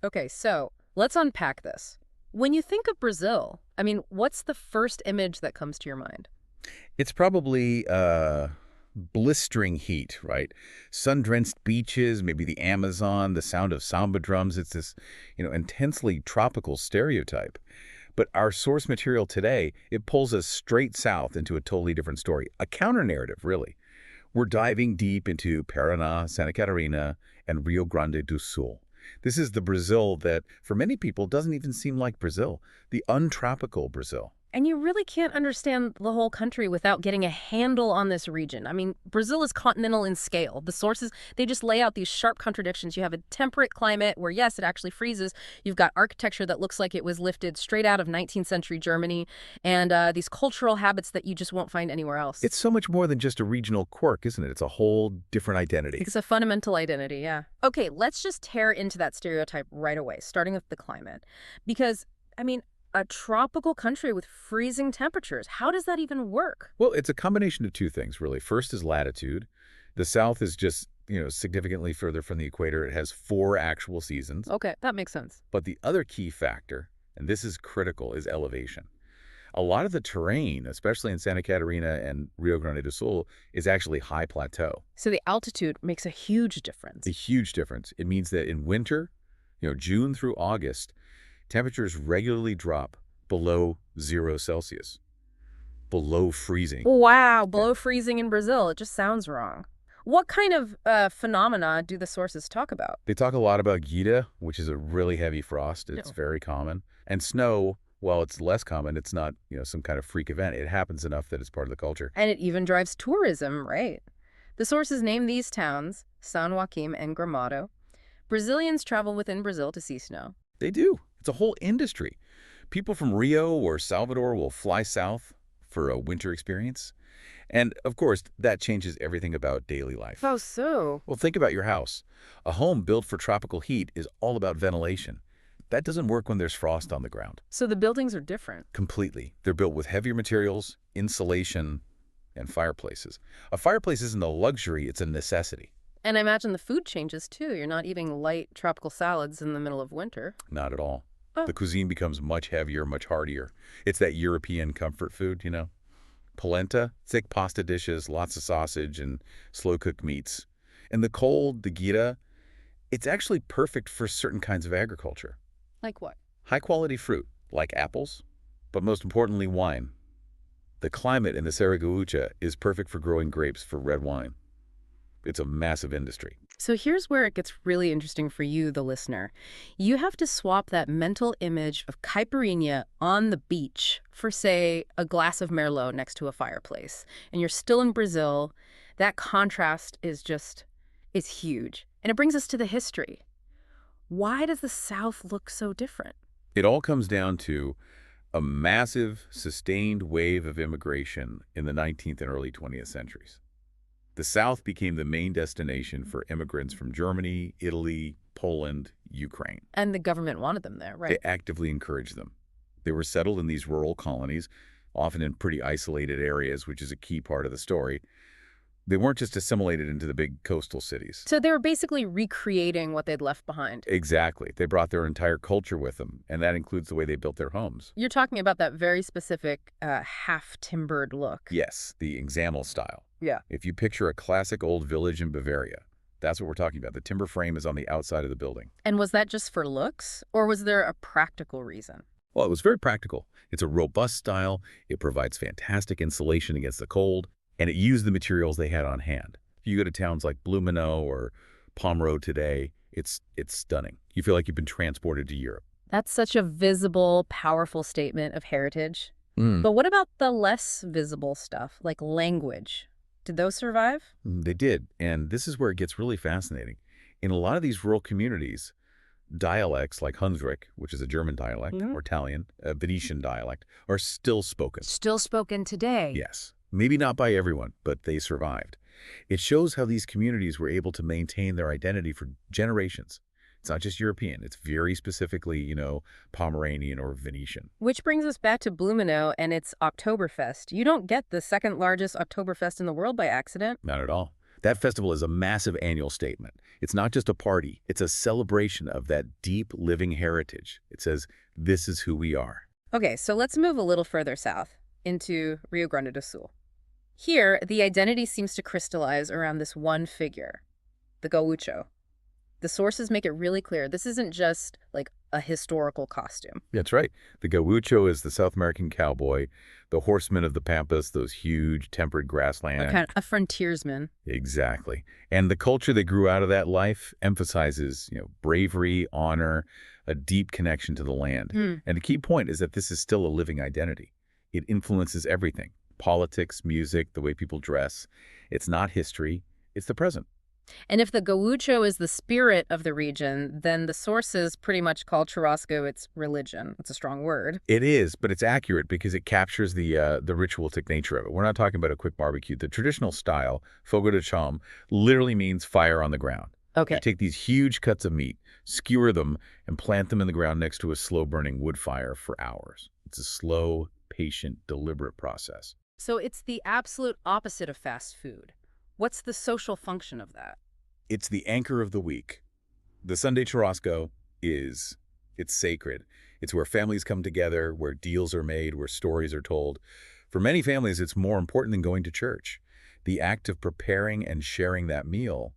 Okay, so let's unpack this. When you think of Brazil, I mean, what's the first image that comes to your mind? It's probably blistering heat, right? Sun-drenched beaches, maybe the Amazon, the sound of samba drums. It's this, intensely tropical stereotype. But our source material today, it pulls us straight south into a totally different story, a counter-narrative, really. We're diving deep into Paraná, Santa Catarina, and Rio Grande do Sul. This is the Brazil that, for many people, doesn't even seem like Brazil, the untropical Brazil. And you really can't understand the whole country without getting a handle on this region. I mean, Brazil is continental in scale. The sources, they just lay out these sharp contradictions. You have a temperate climate where, yes, it actually freezes. You've got architecture that looks like it was lifted straight out of 19th century Germany, and these cultural habits that you just won't find anywhere else. It's so much more than just a regional quirk, isn't it? It's a whole different identity. It's a fundamental identity, yeah. Okay, let's just tear into that stereotype right away, starting with the climate. Because, I mean, a tropical country with freezing temperatures. How does that even work? Well, it's a combination of two things, really. First is latitude. The South is just, significantly further from the equator. It has 4 actual seasons. Okay, that makes sense. But the other key factor, and this is critical, is elevation. A lot of the terrain, especially in Santa Catarina and Rio Grande do Sul, is actually high plateau. So the altitude makes a huge difference. A huge difference. It means that in winter, June through August, temperatures regularly drop below 0 Celsius, below freezing. Wow, below freezing in Brazil. It just sounds wrong. What kind of phenomena do the sources talk about? They talk a lot about Gita, which is a really heavy frost. It's No. very common. And snow, while it's less common, it's not, some kind of freak event. It happens enough that it's part of the culture. And it even drives tourism, right? The sources name these towns, San Joaquim and Gramado. Brazilians travel within Brazil to see snow. They do. It's a whole industry. People from Rio or Salvador will fly south for a winter experience. And, of course, that changes everything about daily life. Oh, so? Well, think about your house. A home built for tropical heat is all about ventilation. That doesn't work when there's frost on the ground. So the buildings are different. Completely. They're built with heavier materials, insulation, and fireplaces. A fireplace isn't a luxury, it's a necessity. And I imagine the food changes, too. You're not eating light tropical salads in the middle of winter. Not at all. Oh. The cuisine becomes much heavier, much heartier. It's that European comfort food, Polenta, thick pasta dishes, lots of sausage and slow-cooked meats. And the cold, the gira, it's actually perfect for certain kinds of agriculture. Like what? High-quality fruit, like apples, but most importantly, wine. The climate in the Serra Gaúcha is perfect for growing grapes for red wine. It's a massive industry. So here's where it gets really interesting for you, the listener. You have to swap that mental image of caipirinha on the beach for, say, a glass of Merlot next to a fireplace. And you're still in Brazil. That contrast is huge. And it brings us to the history. Why does the South look so different? It all comes down to a massive, sustained wave of immigration in the 19th and early 20th centuries. The South became the main destination for immigrants from Germany, Italy, Poland, Ukraine. And the government wanted them there, right? They actively encouraged them. They were settled in these rural colonies, often in pretty isolated areas, which is a key part of the story. They weren't just assimilated into the big coastal cities. So they were basically recreating what they'd left behind. Exactly. They brought their entire culture with them, and that includes the way they built their homes. You're talking about that very specific half-timbered look. Yes, the example style. Yeah. If you picture a classic old village in Bavaria, that's what we're talking about. The timber frame is on the outside of the building. And was that just for looks, or was there a practical reason? Well, it was very practical. It's a robust style. It provides fantastic insulation against the cold, and it used the materials they had on hand. If you go to towns like Blumenau or Pomerode today, it's stunning. You feel like you've been transported to Europe. That's such a visible, powerful statement of heritage. Mm. But what about the less visible stuff, like language? Did those survive? They did, and this is where it gets really fascinating. In a lot of these rural communities, dialects like Hunsrück, which is a German dialect, or Italian, a Venetian dialect, are still spoken. Still spoken today. Yes. Maybe not by everyone, but they survived. It shows how these communities were able to maintain their identity for generations. It's not just European. It's very specifically, Pomeranian or Venetian. Which brings us back to Blumenau and its Oktoberfest. You don't get the second largest Oktoberfest in the world by accident. Not at all. That festival is a massive annual statement. It's not just a party. It's a celebration of that deep living heritage. It says, this is who we are. Okay, so let's move a little further south into Rio Grande do Sul. Here, the identity seems to crystallize around this one figure, the Gaúcho. The sources make it really clear this isn't just like a historical costume. That's right. The Gaúcho is the South American cowboy, the horseman of the Pampas, those huge temperate grassland. A kind of a frontiersman. Exactly. And the culture that grew out of that life emphasizes, bravery, honor, a deep connection to the land. And the key point is that this is still a living identity. It influences everything: politics, music, the way people dress. It's not history, it's the present. And if the Gaúcho is the spirit of the region, then the sources pretty much call Churrasco its religion. It's a strong word. It is, but it's accurate because it captures the ritualistic nature of it. We're not talking about a quick barbecue. The traditional style, fogo de chão, literally means fire on the ground. Okay. You take these huge cuts of meat, skewer them, and plant them in the ground next to a slow-burning wood fire for hours. It's a slow, patient, deliberate process. So it's the absolute opposite of fast food. What's the social function of that? It's the anchor of the week. The Sunday Churrasco it's sacred. It's where families come together, where deals are made, where stories are told. For many families, it's more important than going to church. The act of preparing and sharing that meal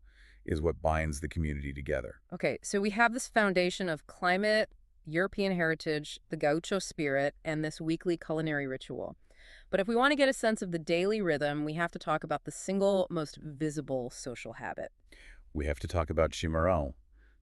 is what binds the community together. Okay, so we have this foundation of climate, European heritage, the gaucho spirit, and this weekly culinary ritual. But if we want to get a sense of the daily rhythm, we have to talk about the single most visible social habit. We have to talk about chimarrão,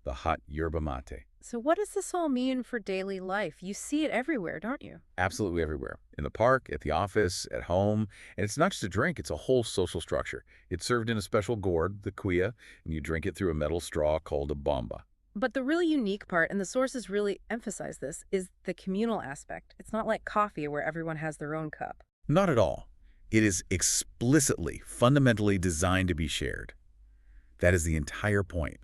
the hot yerba mate. So what does this all mean for daily life? You see it everywhere, don't you? Absolutely everywhere. In the park, at the office, at home. And it's not just a drink, it's a whole social structure. It's served in a special gourd, the cuia, and you drink it through a metal straw called a bomba. But the really unique part, and the sources really emphasize this, is the communal aspect. It's not like coffee where everyone has their own cup. Not at all. It is explicitly, fundamentally designed to be shared. That is the entire point.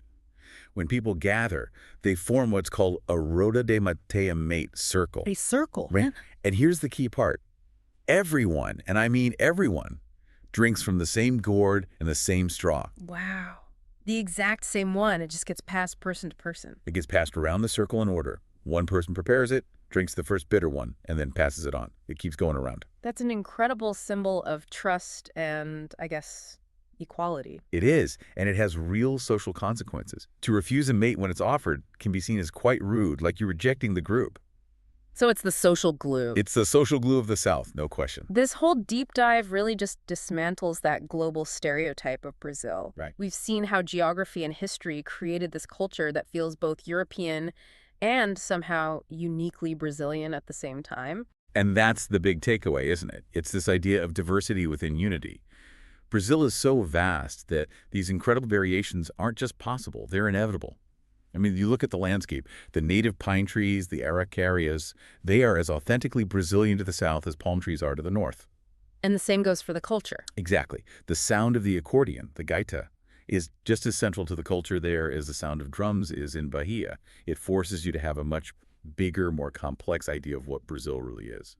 When people gather, they form what's called a roda de matea mate circle. A circle. Right? And here's the key part. Everyone, and I mean everyone, drinks from the same gourd and the same straw. Wow. The exact same one. It just gets passed person to person. It gets passed around the circle in order. One person prepares it, drinks the first bitter one, and then passes it on. It keeps going around. That's an incredible symbol of trust and, I guess, equality. It is, and it has real social consequences. To refuse a mate when it's offered can be seen as quite rude, like you're rejecting the group. So it's the social glue. It's the social glue of the South, no question. This whole deep dive really just dismantles that global stereotype of Brazil. Right. We've seen how geography and history created this culture that feels both European and somehow uniquely Brazilian at the same time. And that's the big takeaway, isn't it? It's this idea of diversity within unity. Brazil is so vast that these incredible variations aren't just possible, they're inevitable. I mean, you look at the landscape, the native pine trees, the araucarias, they are as authentically Brazilian to the south as palm trees are to the north. And the same goes for the culture. Exactly. The sound of the accordion, the gaita, is just as central to the culture there as the sound of drums is in Bahia. It forces you to have a much bigger, more complex idea of what Brazil really is.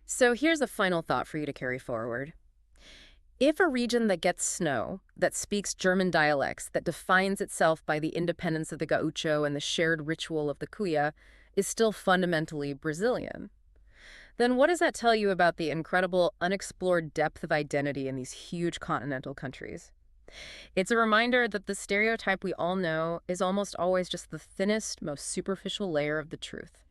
So here's a final thought for you to carry forward. If a region that gets snow, that speaks German dialects, that defines itself by the independence of the gaucho and the shared ritual of the cuia, is still fundamentally Brazilian, then what does that tell you about the incredible unexplored depth of identity in these huge continental countries? It's a reminder that the stereotype we all know is almost always just the thinnest, most superficial layer of the truth.